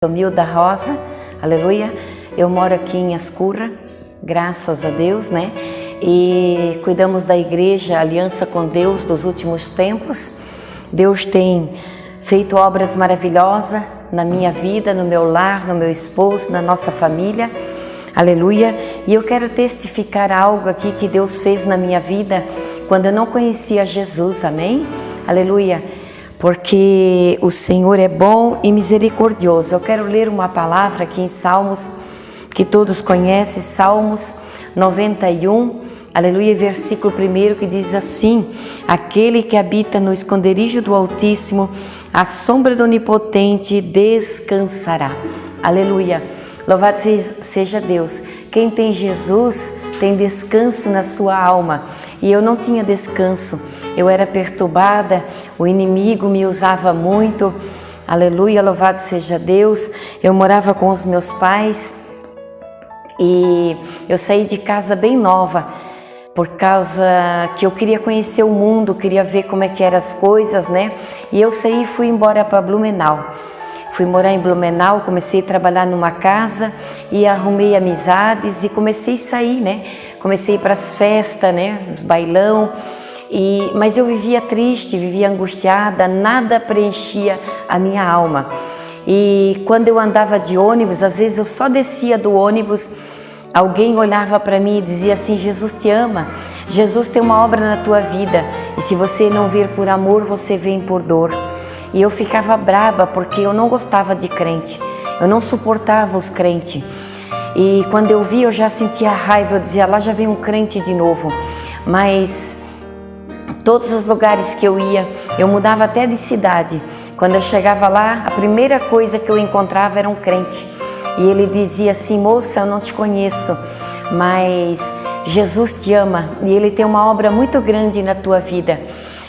Romilda Rosa, aleluia. Eu moro aqui em Ascurra, graças a Deus, né? E cuidamos da igreja Aliança com Deus dos últimos tempos. Deus tem feito obras maravilhosas na minha vida, no meu lar, no meu esposo, na nossa família, aleluia. E eu quero testificar algo aqui que Deus fez na minha vida quando eu não conhecia Jesus, amém? Aleluia. Porque o Senhor é bom e misericordioso. Eu quero ler uma palavra aqui em Salmos, que todos conhecem, Salmos 91, aleluia, versículo 1, que diz assim: aquele que habita no esconderijo do Altíssimo, à sombra do Onipotente descansará. Aleluia. Louvado seja Deus. Quem tem Jesus tem descanso na sua alma. E eu não tinha descanso. Eu era perturbada, o inimigo me usava muito. Aleluia, louvado seja Deus. Eu morava com os meus pais e eu saí de casa bem nova, por causa que eu queria conhecer o mundo, queria ver como é que eram as coisas, né? E eu saí e fui embora para Blumenau. Fui morar em Blumenau, comecei a trabalhar numa casa e arrumei amizades e comecei a sair, né? Comecei a ir para as festas, né? Os bailão. Mas eu vivia triste, vivia angustiada, nada preenchia a minha alma. E quando eu andava de ônibus, às vezes eu só descia do ônibus, alguém olhava para mim e dizia assim: Jesus te ama, Jesus tem uma obra na tua vida, e se você não vir por amor, você vem por dor. E eu ficava braba porque eu não gostava de crente, eu não suportava os crentes. E quando eu via, eu já sentia raiva, eu dizia: lá já vem um crente de novo. Mas todos os lugares que eu ia, eu mudava até de cidade. Quando eu chegava lá, a primeira coisa que eu encontrava era um crente. E ele dizia assim: moça, eu não te conheço, mas Jesus te ama e Ele tem uma obra muito grande na tua vida.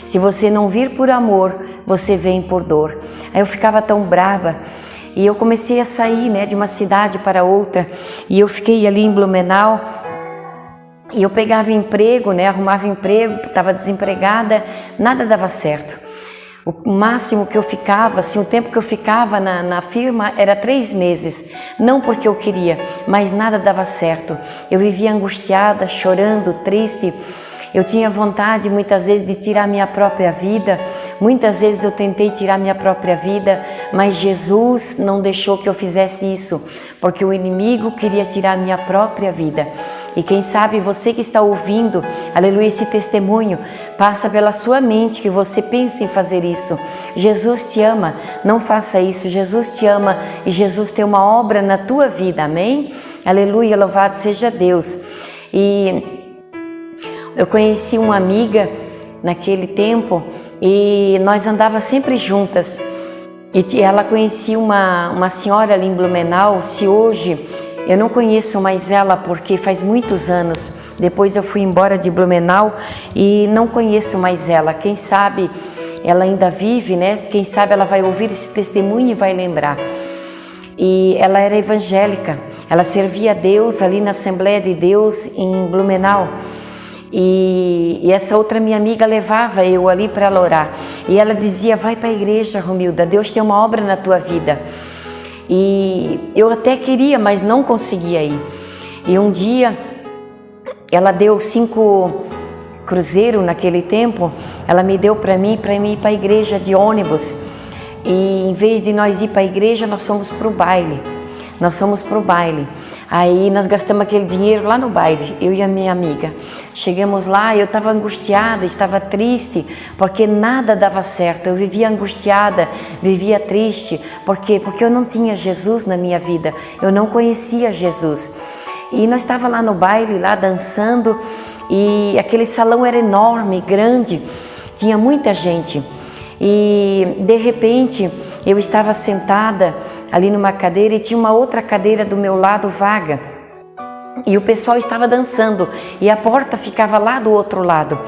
Se você não vir por amor, você vem por dor. Aí eu ficava tão brava e eu comecei a sair, né, de uma cidade para outra. E eu fiquei ali em Blumenau. E eu pegava emprego, né, arrumava emprego, estava desempregada, nada dava certo. O máximo que eu ficava, assim, o tempo que eu ficava na firma era 3 meses. Não porque eu queria, mas nada dava certo. Eu vivia angustiada, chorando, triste. Eu tinha vontade muitas vezes de tirar minha própria vida. Muitas vezes eu tentei tirar minha própria vida, mas Jesus não deixou que eu fizesse isso, porque o inimigo queria tirar minha própria vida. E quem sabe você que está ouvindo, aleluia, esse testemunho, passa pela sua mente que você pense em fazer isso. Jesus te ama, não faça isso. Jesus te ama e Jesus tem uma obra na tua vida, amém? Aleluia, louvado seja Deus. E eu conheci uma amiga naquele tempo e nós andávamos sempre juntas. E ela conhecia uma senhora ali em Blumenau. Se hoje eu não conheço mais ela porque faz muitos anos. Depois eu fui embora de Blumenau e não conheço mais ela. Quem sabe ela ainda vive, né? Quem sabe ela vai ouvir esse testemunho e vai lembrar. E ela era evangélica. Ela servia a Deus ali na Assembleia de Deus em Blumenau. E essa outra minha amiga levava eu ali para ela orar. E ela dizia: vai para a igreja, Romilda, Deus tem uma obra na tua vida. E eu até queria, mas não conseguia ir. E um dia, ela deu 5 cruzeiros naquele tempo, ela me deu para mim ir para a igreja de ônibus. E em vez de nós ir para a igreja, nós fomos para o baile. Aí nós gastamos aquele dinheiro lá no baile, eu e a minha amiga. Chegamos lá, eu estava angustiada, estava triste, porque nada dava certo. Eu vivia angustiada, vivia triste. Por quê? Porque eu não tinha Jesus na minha vida, eu não conhecia Jesus. E nós estávamos lá no baile, lá dançando, e aquele salão era enorme, grande, tinha muita gente. E de repente eu estava sentada ali numa cadeira e tinha uma outra cadeira do meu lado vaga. E o pessoal estava dançando e a porta ficava lá do outro lado.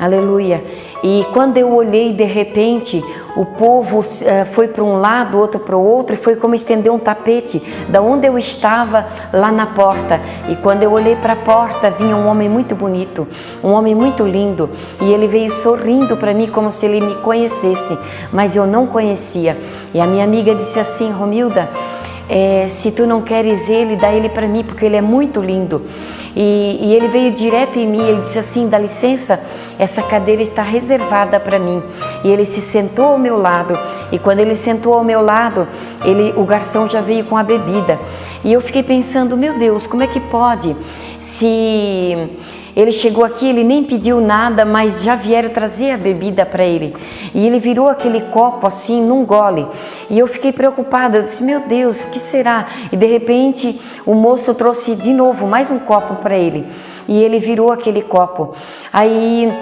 Aleluia. E quando eu olhei, de repente, o povo foi para um lado, outro para o outro, e foi como estender um tapete da onde eu estava lá na porta. E quando eu olhei para a porta, vinha um homem muito bonito, um homem muito lindo, e ele veio sorrindo para mim como se ele me conhecesse, mas eu não conhecia. E a minha amiga disse assim: Romilda, se tu não queres ele, dá ele para mim, porque ele é muito lindo. E ele veio direto em mim, ele disse assim, dá licença, essa cadeira está reservada para mim. E ele se sentou ao meu lado, e quando ele sentou ao meu lado, o garçom já veio com a bebida. E eu fiquei pensando, meu Deus, como é que pode? Se ele chegou aqui, ele nem pediu nada, mas já vieram trazer a bebida para ele. E ele virou aquele copo assim, num gole. E eu fiquei preocupada, eu disse, meu Deus, o que será? E de repente o moço trouxe de novo mais um copo para ele. E ele virou aquele copo. Aí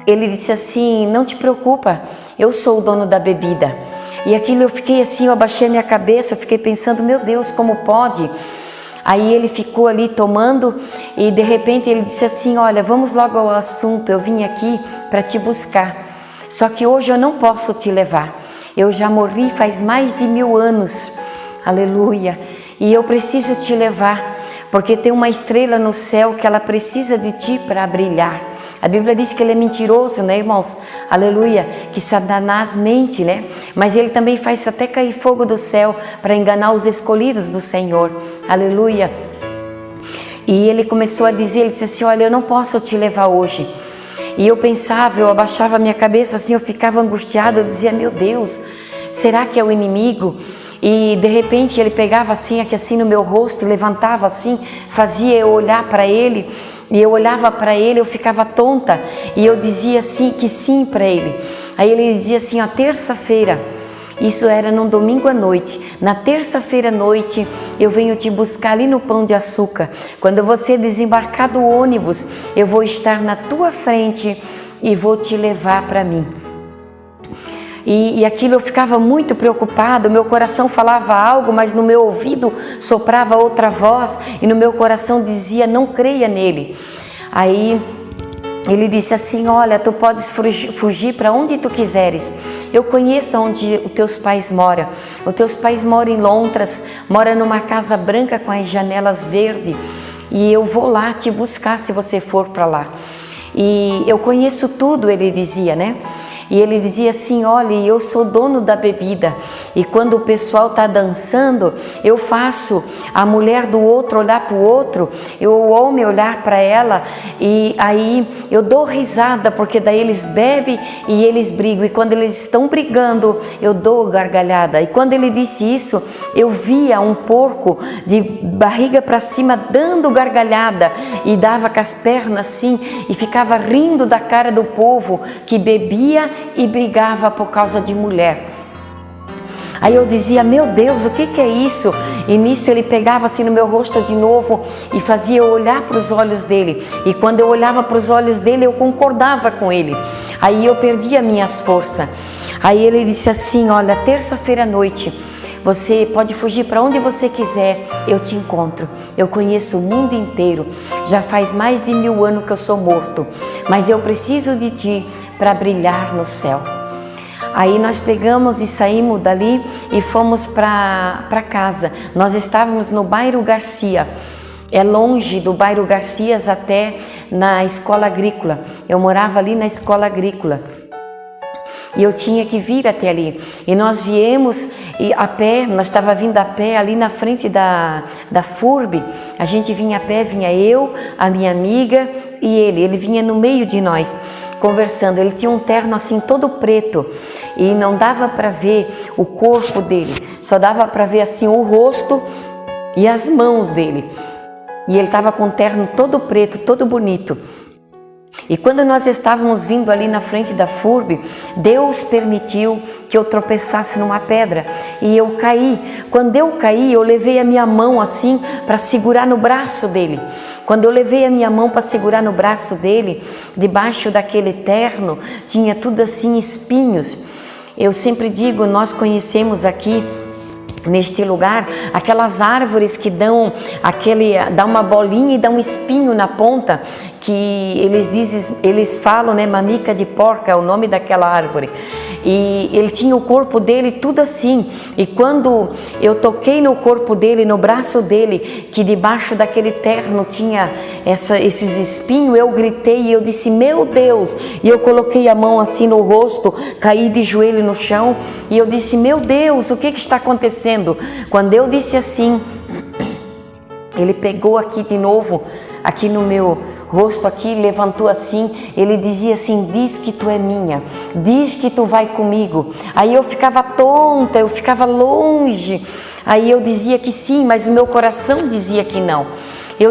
ele disse assim, não te preocupa, eu sou o dono da bebida. E aquilo eu fiquei assim, eu abaixei minha cabeça, eu fiquei pensando, meu Deus, como pode? Aí ele ficou ali tomando e de repente ele disse assim, olha, vamos logo ao assunto, eu vim aqui para te buscar, só que hoje eu não posso te levar, eu já morri faz mais de 1000 anos, aleluia, e eu preciso te levar, porque tem uma estrela no céu que ela precisa de ti para brilhar. A Bíblia diz que ele é mentiroso, né, irmãos? Aleluia, que Satanás mente, né? Mas ele também faz até cair fogo do céu para enganar os escolhidos do Senhor. Aleluia. E ele começou a dizer, ele disse assim, olha, eu não posso te levar hoje. E eu pensava, eu abaixava a minha cabeça assim, eu ficava angustiada, eu dizia, meu Deus, será que é o inimigo? E de repente ele pegava assim, aqui assim no meu rosto, levantava assim, fazia eu olhar para ele, e eu olhava para ele, eu ficava tonta, e eu dizia assim, que sim para ele. Aí ele dizia assim, ó, terça-feira, isso era num domingo à noite, na terça-feira à noite eu venho te buscar ali no Pão de Açúcar, quando você desembarcar do ônibus, eu vou estar na tua frente e vou te levar para mim. E aquilo eu ficava muito preocupada, meu coração falava algo, mas no meu ouvido soprava outra voz e no meu coração dizia, não creia nele. Aí ele disse assim, olha, tu podes fugir para onde tu quiseres, eu conheço onde os teus pais moram, os teus pais moram em Londres, moram numa casa branca com as janelas verdes e eu vou lá te buscar se você for para lá. E eu conheço tudo, ele dizia, né? E ele dizia assim, olha, eu sou dono da bebida e quando o pessoal está dançando, eu faço a mulher do outro olhar para o outro, o homem olhar para ela e aí eu dou risada porque daí eles bebem e eles brigam e quando eles estão brigando, eu dou gargalhada. E quando ele disse isso, eu via um porco de barriga para cima dando gargalhada e dava com as pernas assim e ficava rindo da cara do povo que bebia e brigava por causa de mulher. Aí eu dizia, meu Deus, o que é isso? E nisso ele pegava assim no meu rosto de novo e fazia eu olhar para os olhos dele. E quando eu olhava para os olhos dele, eu concordava com ele. Aí eu perdia minhas forças. Aí ele disse assim, olha, terça-feira à noite, você pode fugir para onde você quiser, eu te encontro. Eu conheço o mundo inteiro, já faz mais de 1000 anos que eu sou morto, mas eu preciso de ti para brilhar no céu. Aí nós pegamos e saímos dali e fomos para casa. Nós estávamos no bairro Garcia, é longe do bairro Garcias até na escola agrícola. Eu morava ali na escola agrícola. E eu tinha que vir até ali. E nós viemos a pé, nós estávamos vindo a pé ali na frente da FURB. A gente vinha a pé, vinha eu, a minha amiga e ele vinha no meio de nós, conversando. Ele tinha um terno assim todo preto e não dava para ver o corpo dele, só dava para ver assim o rosto e as mãos dele. E ele estava com um terno todo preto, todo bonito. E quando nós estávamos vindo ali na frente da FURB, Deus permitiu que eu tropeçasse numa pedra e eu caí. Quando eu caí, eu levei a minha mão assim para segurar no braço dele. Quando eu levei a minha mão para segurar no braço dele, debaixo daquele terno, tinha tudo assim espinhos. Eu sempre digo, nós conhecemos aqui neste lugar aquelas árvores que dão uma bolinha e dá um espinho na ponta, que eles falam, né, mamica de porca é o nome daquela árvore. e ele tinha o corpo dele tudo assim. E quando eu toquei no corpo dele, no braço dele, que debaixo daquele terno tinha esses espinhos, eu gritei e eu disse, meu Deus, e eu coloquei a mão assim no rosto, caí de joelho no chão e eu disse, meu Deus, o que está acontecendo? Quando eu disse assim, ele pegou aqui de novo, aqui no meu rosto, aqui, levantou assim, ele dizia assim, diz que tu é minha, diz que tu vai comigo. Aí eu ficava tonta, eu ficava longe, aí eu dizia que sim, mas o meu coração dizia que não.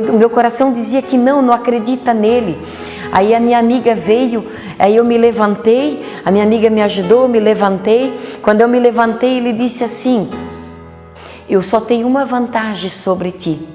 O meu coração dizia que não acredita nele. Aí a minha amiga veio, aí eu me levantei, a minha amiga me ajudou, eu me levantei. Quando eu me levantei, ele disse assim, eu só tenho uma vantagem sobre ti,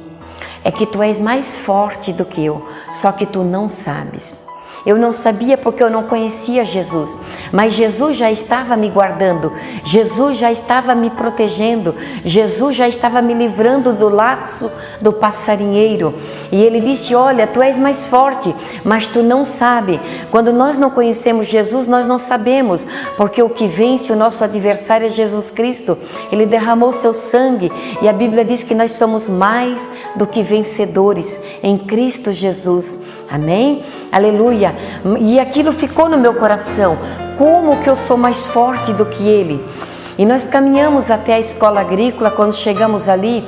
é que tu és mais forte do que eu, só que tu não sabes. Eu não sabia porque eu não conhecia Jesus, mas Jesus já estava me guardando, Jesus já estava me protegendo, Jesus já estava me livrando do laço do passarinheiro. E ele disse, olha, tu és mais forte, mas tu não sabe. Quando nós não conhecemos Jesus, nós não sabemos, porque o que vence o nosso adversário é Jesus Cristo. Ele derramou seu sangue e a Bíblia diz que nós somos mais do que vencedores em Cristo Jesus. Amém? Aleluia! E aquilo ficou no meu coração. Como que eu sou mais forte do que ele? E nós caminhamos até a escola agrícola. Quando chegamos ali,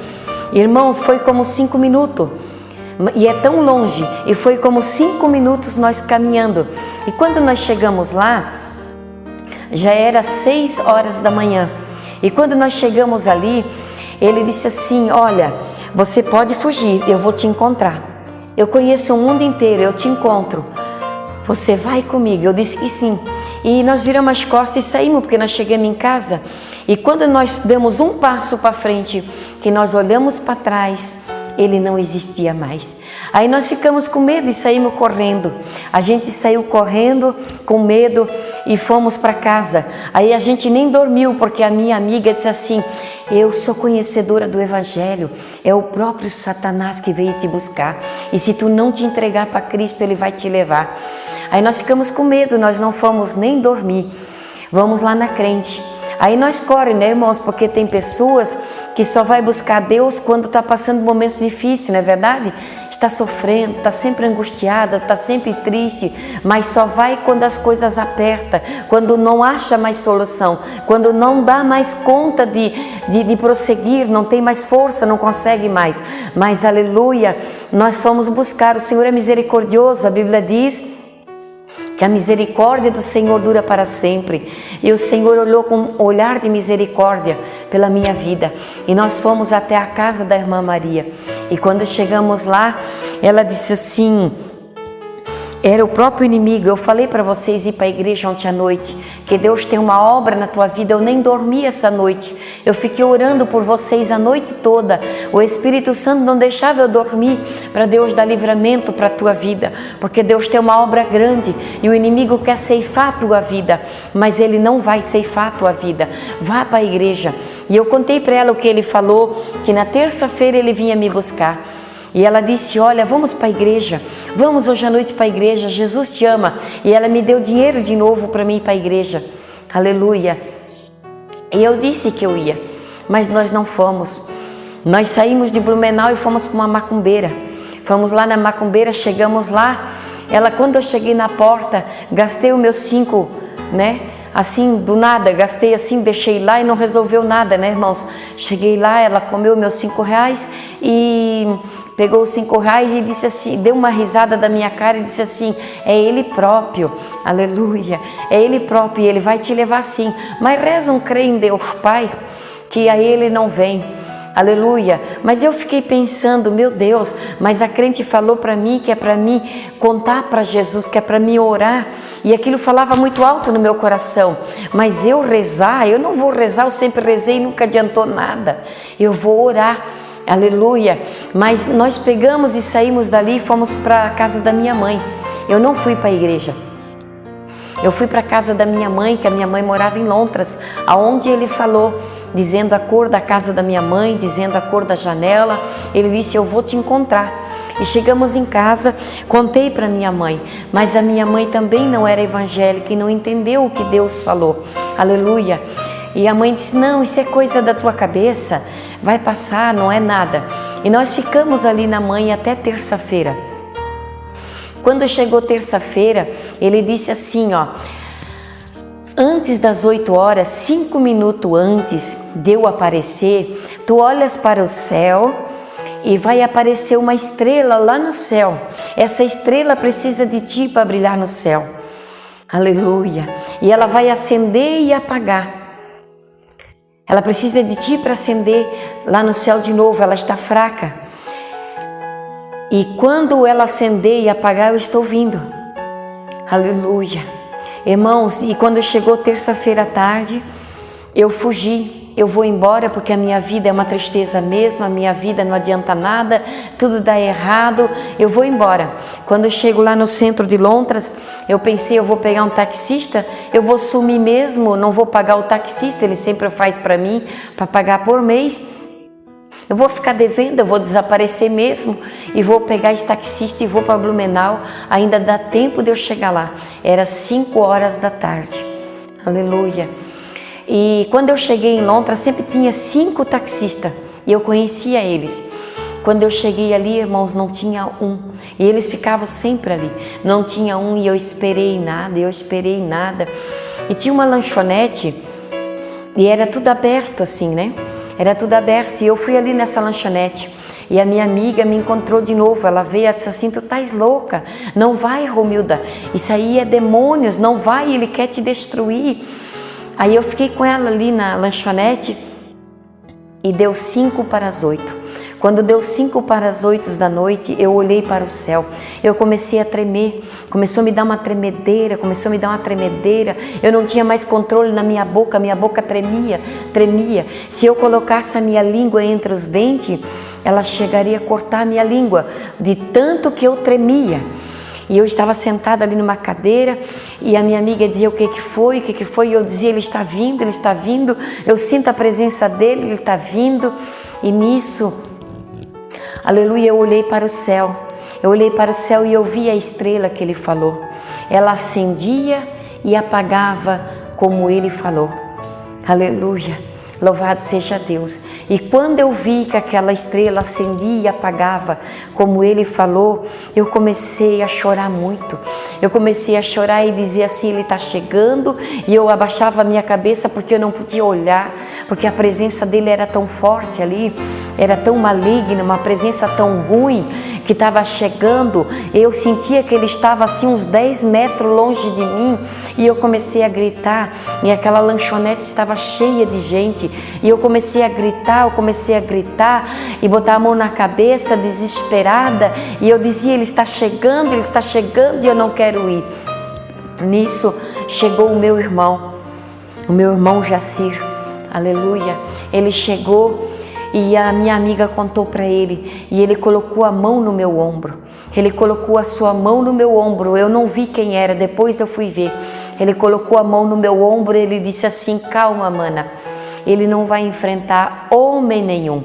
irmãos, foi como 5 minutos. E é tão longe. E foi como 5 minutos nós caminhando. E quando nós chegamos lá, já era 6 horas da manhã. E quando nós chegamos ali, ele disse assim, olha, você pode fugir, eu vou te encontrar. Eu conheço o mundo inteiro, eu te encontro. Você vai comigo? Eu disse que sim. E nós viramos as costas e saímos, porque nós chegamos em casa. E quando nós demos um passo para frente, que nós olhamos para trás, ele não existia mais. Aí nós ficamos com medo e saímos correndo. A gente saiu correndo com medo e fomos para casa. Aí a gente nem dormiu, porque a minha amiga disse assim, eu sou conhecedora do Evangelho, é o próprio Satanás que veio te buscar. E se tu não te entregar para Cristo, ele vai te levar. Aí nós ficamos com medo, nós não fomos nem dormir. Vamos lá na crente. Aí nós corremos, né, irmãos? Porque tem pessoas que só vai buscar Deus quando está passando momentos difíceis, não é verdade? Está sofrendo, está sempre angustiada, está sempre triste, mas só vai quando as coisas apertam, quando não acha mais solução, quando não dá mais conta de prosseguir, não tem mais força, não consegue mais. Mas, aleluia, nós fomos buscar, o Senhor é misericordioso, a Bíblia diz que a misericórdia do Senhor dura para sempre. E o Senhor olhou com um olhar de misericórdia pela minha vida. E nós fomos até a casa da irmã Maria. E quando chegamos lá, ela disse assim, era o próprio inimigo. Eu falei para vocês ir para a igreja ontem à noite, que Deus tem uma obra na tua vida. Eu nem dormi essa noite. Eu fiquei orando por vocês a noite toda. O Espírito Santo não deixava eu dormir para Deus dar livramento para a tua vida. Porque Deus tem uma obra grande e o inimigo quer ceifar a tua vida. Mas ele não vai ceifar a tua vida. Vá para a igreja. E eu contei para ela o que ele falou, que na terça-feira ele vinha me buscar. E ela disse, olha, vamos para a igreja, vamos hoje à noite para a igreja, Jesus te ama. E ela me deu dinheiro de novo para mim ir para a igreja, aleluia. E eu disse que eu ia, mas nós não fomos. Nós saímos de Blumenau e fomos para uma macumbeira. Fomos lá na macumbeira, chegamos lá. Ela, quando eu cheguei na porta, gastei os meus 5, né? Assim, do nada, gastei assim, deixei lá e não resolveu nada, né, irmãos? Cheguei lá, ela comeu meus 5 reais e pegou os 5 reais e disse assim, deu uma risada da minha cara e disse assim, é Ele próprio, aleluia, é Ele próprio e Ele vai te levar sim. Mas reza um crê em Deus Pai, que aí Ele não vem. Aleluia, mas eu fiquei pensando, meu Deus, mas a crente falou para mim que é para mim contar para Jesus, que é para mim orar, e aquilo falava muito alto no meu coração, mas eu rezar, eu não vou rezar, eu sempre rezei e nunca adiantou nada, eu vou orar, aleluia. Mas nós pegamos e saímos dali e fomos para a casa da minha mãe. Eu não fui para a igreja. Eu fui para a casa da minha mãe, que a minha mãe morava em Londres, aonde ele falou, dizendo a cor da casa da minha mãe, dizendo a cor da janela. Ele disse, eu vou te encontrar. E chegamos em casa, contei para minha mãe, mas a minha mãe também não era evangélica e não entendeu o que Deus falou. Aleluia. E a mãe disse, não, isso é coisa da tua cabeça, vai passar, não é nada. E nós ficamos ali na mãe até terça-feira. Quando chegou terça-feira, ele disse assim, ó, antes das 8 horas, 5 minutos antes de eu aparecer, tu olhas para o céu e vai aparecer uma estrela lá no céu. Essa estrela precisa de ti para brilhar no céu. Aleluia. E ela vai acender e apagar. Ela precisa de ti para acender lá no céu de novo, ela está fraca. E quando ela acender e apagar, eu estou vindo. Aleluia. Irmãos, e quando chegou terça-feira à tarde, eu fugi. Eu vou embora porque a minha vida é uma tristeza mesmo, a minha vida não adianta nada, tudo dá errado, eu vou embora. Quando eu chego lá no centro de Londres, eu pensei, eu vou pegar um taxista, eu vou sumir mesmo, não vou pagar o taxista, ele sempre faz para mim, para pagar por mês. Eu vou ficar devendo, eu vou desaparecer mesmo e vou pegar esse taxista e vou para Blumenau, ainda dá tempo de eu chegar lá. Era 5 horas da tarde, aleluia. E quando eu cheguei em Londres, sempre tinha 5 taxistas e eu conhecia eles. Quando eu cheguei ali, irmãos, não tinha um. E eles ficavam sempre ali. Não tinha um e eu esperei nada. E tinha uma lanchonete e era tudo aberto assim, né? Era tudo aberto e eu fui ali nessa lanchonete. E a minha amiga me encontrou de novo, ela veio e disse assim, tu estás louca, não vai, Romilda, isso aí é demônios, não vai, ele quer te destruir. Aí eu fiquei com ela ali na lanchonete e deu 5 para as 8. Quando deu 5 para as 8 da noite, eu olhei para o céu, eu comecei a tremer, começou a me dar uma tremedeira, eu não tinha mais controle na minha boca tremia. Se eu colocasse a minha língua entre os dentes, ela chegaria a cortar a minha língua, de tanto que eu tremia. E eu estava sentada ali numa cadeira e a minha amiga dizia o que foi, e eu dizia, ele está vindo, eu sinto a presença dele, ele está vindo. E nisso, aleluia, eu olhei para o céu e eu vi a estrela que ele falou. Ela acendia e apagava como ele falou. Aleluia. Louvado seja Deus. E quando eu vi que aquela estrela acendia e apagava, como ele falou, eu comecei a chorar muito. Eu comecei a chorar e dizer assim, ele está chegando. E eu abaixava a minha cabeça porque eu não podia olhar, porque a presença dele era tão forte ali, era tão maligna, uma presença tão ruim que estava chegando. Eu sentia que ele estava assim uns 10 metros longe de mim. E eu comecei a gritar, e aquela lanchonete estava cheia de gente. E eu comecei a gritar e botar a mão na cabeça, desesperada. E eu dizia, ele está chegando e eu não quero ir. Nisso chegou o meu irmão Jacir, aleluia. Ele chegou e a minha amiga contou para ele, e ele colocou a mão no meu ombro. Ele colocou a sua mão no meu ombro, eu não vi quem era, depois eu fui ver. Ele colocou a mão no meu ombro e ele disse assim, calma, mana. Ele não vai enfrentar homem nenhum.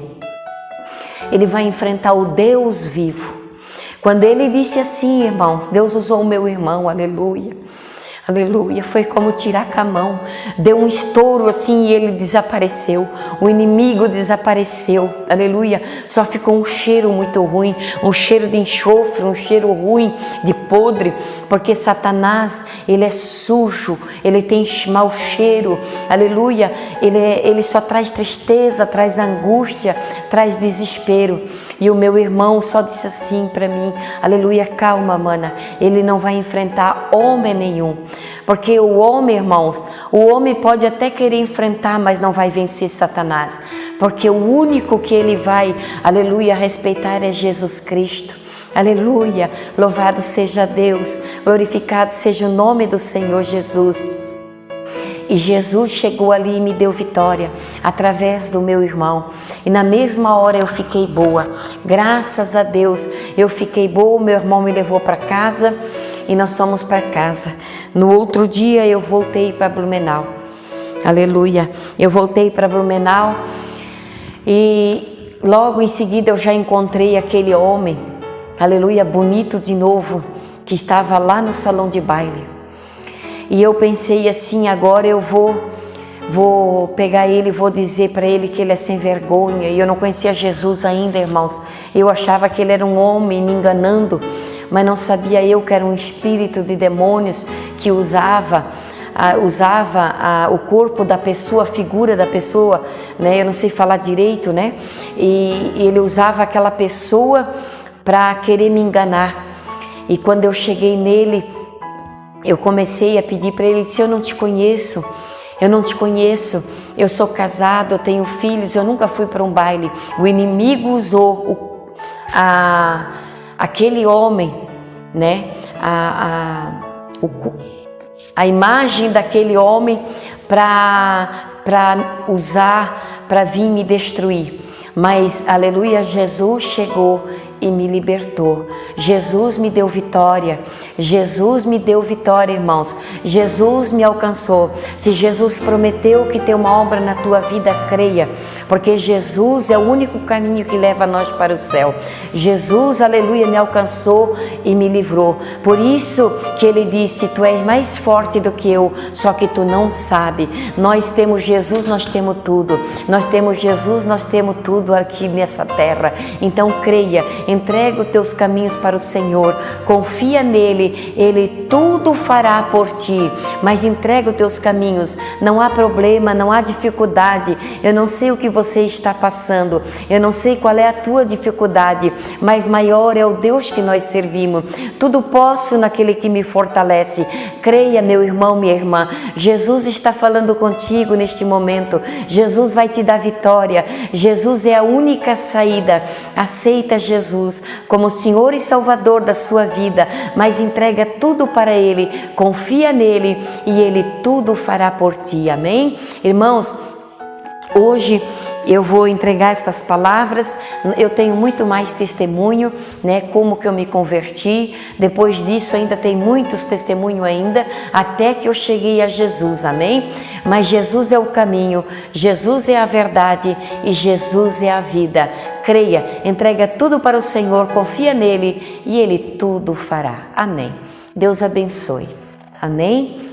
Ele vai enfrentar o Deus vivo. Quando ele disse assim, irmãos, Deus usou o meu irmão, aleluia. Aleluia, foi como tirar com a mão, deu um estouro assim e ele desapareceu, o inimigo desapareceu, aleluia, só ficou um cheiro muito ruim, um cheiro de enxofre, um cheiro ruim, de podre, porque Satanás, ele é sujo, ele tem mau cheiro, aleluia, ele só traz tristeza, traz angústia, traz desespero. E o meu irmão só disse assim para mim, aleluia, calma, mana, ele não vai enfrentar homem nenhum. Porque o homem, irmãos, o homem pode até querer enfrentar, mas não vai vencer Satanás. Porque o único que ele vai, aleluia, respeitar é Jesus Cristo. Aleluia, louvado seja Deus, glorificado seja o nome do Senhor Jesus. E Jesus chegou ali e me deu vitória através do meu irmão. E na mesma hora eu fiquei boa. Graças a Deus eu fiquei boa. Meu irmão me levou para casa e nós fomos para casa. No outro dia eu voltei para Blumenau. Aleluia. Eu voltei para Blumenau e logo em seguida eu já encontrei aquele homem aleluia, bonito de novo, que estava lá no salão de baile. E eu pensei assim, agora eu vou pegar ele, vou dizer para ele que ele é sem vergonha. E eu não conhecia Jesus ainda, irmãos. Eu achava que ele era um homem me enganando, mas não sabia eu que era um espírito de demônios que usava o corpo da pessoa, a figura da pessoa, né? Eu não sei falar direito, né? E ele usava aquela pessoa para querer me enganar. E quando eu cheguei nele, eu comecei a pedir para ele: se eu não te conheço, eu não te conheço, eu sou casado, eu tenho filhos, eu nunca fui para um baile. O inimigo usou aquele homem, né? A imagem daquele homem para usar, para vir me destruir. Mas, aleluia, Jesus chegou e me libertou. Jesus me deu vitória. Jesus me deu vitória, irmãos. Jesus me alcançou. Se Jesus prometeu que tem uma obra na tua vida, creia, porque Jesus é o único caminho que leva nós para o céu. Jesus, aleluia, me alcançou e me livrou. Por isso que ele disse: tu és mais forte do que eu, só que tu não sabe. Nós temos Jesus, nós temos tudo. Nós temos Jesus, nós temos tudo aqui nessa terra. Então creia, entrega os teus caminhos para o Senhor, confia nele, ele tudo fará por ti. Mas entrega os teus caminhos, não há problema, não há dificuldade. Eu não sei o que você está passando, eu não sei qual é a tua dificuldade, mas maior é o Deus que nós servimos. Tudo posso naquele que me fortalece. Creia, meu irmão, minha irmã, Jesus está falando contigo neste momento. Jesus vai te dar vitória. Jesus é a única saída. Aceita Jesus como Senhor e Salvador da sua vida, mas entrega tudo para Ele, confia nele e Ele tudo fará por ti. Amém? Irmãos, hoje eu vou entregar estas palavras. Eu tenho muito mais testemunho, né? Como que eu me converti. Depois disso ainda tem muitos testemunhos ainda, até que eu cheguei a Jesus, amém? Mas Jesus é o caminho, Jesus é a verdade e Jesus é a vida. Creia, entrega tudo para o Senhor, confia nele e Ele tudo fará. Amém. Deus abençoe. Amém?